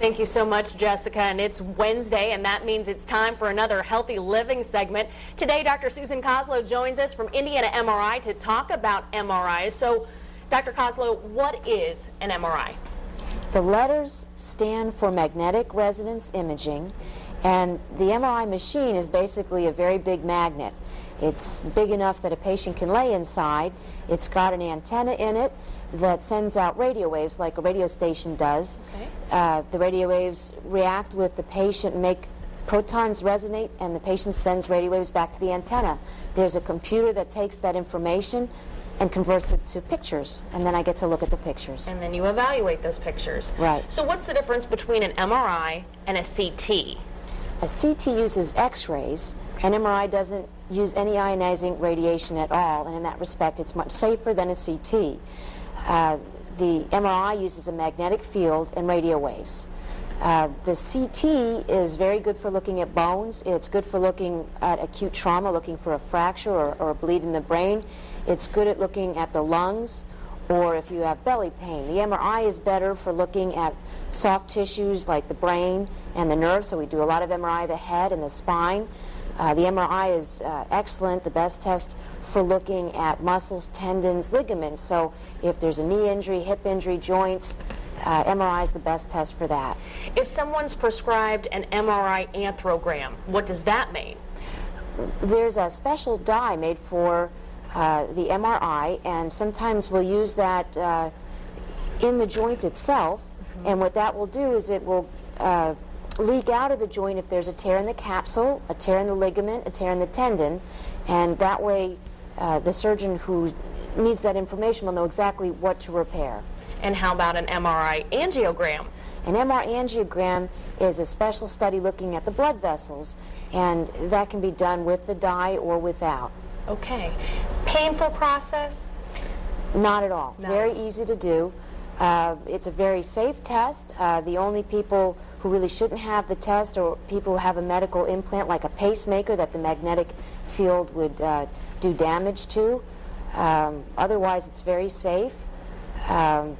Thank you so much, Jessica. And it's Wednesday, and that means it's time for another Healthy Living segment. Today, Dr. Susan Koslow joins us from Indiana MRI to talk about MRIs. So, Dr. Koslow, what is an MRI? The letters stand for magnetic resonance imaging, and the MRI machine is basically a very big magnet. It's big enough that a patient can lay inside. It's got an antenna in it that sends out radio waves like a radio station does. Okay. The radio waves react with the patient and make protons resonate, and the patient sends radio waves back to the antenna. There's a computer that takes that information and converts it to pictures, and then I get to look at the pictures. And then you evaluate those pictures. Right. So what's the difference between an MRI and a CT? A CT uses X-rays, and MRI doesn't use any ionizing radiation at all, and in that respect it's much safer than a CT. The MRI uses a magnetic field and radio waves. The CT is very good for looking at bones. It's good for looking at acute trauma, looking for a fracture or a bleed in the brain. It's good at looking at the lungs, or if you have belly pain. The MRI is better for looking at soft tissues like the brain and the nerves, so we do a lot of MRI of the head and the spine. The MRI is excellent, the best test for looking at muscles, tendons, ligaments. So if there's a knee injury, hip injury, joints, MRI is the best test for that. If someone's prescribed an MRI anthrogram, what does that mean? There's a special dye made for the MRI, and sometimes we'll use that in the joint itself, and what that will do is it will leak out of the joint if there's a tear in the capsule, a tear in the ligament, a tear in the tendon, and that way the surgeon who needs that information will know exactly what to repair. And how about an MRI angiogram? An MRI angiogram is a special study looking at the blood vessels, and that can be done with the dye or without. Okay. Painful process? Not at all. No. Very easy to do. It's a very safe test. The only people who really shouldn't have the test are people who have a medical implant like a pacemaker that the magnetic field would do damage to. Otherwise, it's very safe. And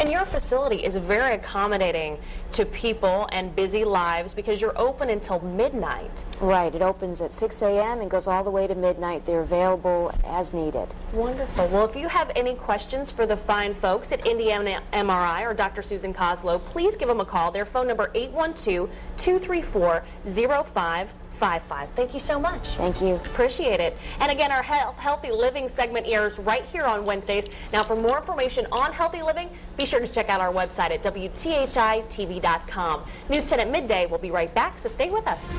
your facility is very accommodating to people and busy lives because you're open until midnight. Right. It opens at 6 a.m. and goes all the way to midnight. They're available as needed. Wonderful. Well, if you have any questions for the fine folks at Indiana MRI or Dr. Susan Koslow, please give them a call. Their phone number 812-234-0555. Thank you so much. Thank you. Appreciate it. And again, our Healthy Living segment airs right here on Wednesdays. Now, for more information on healthy living, be sure to check out our website at WTHI-TV.com. News 10 at midday. We'll be right back, so stay with us.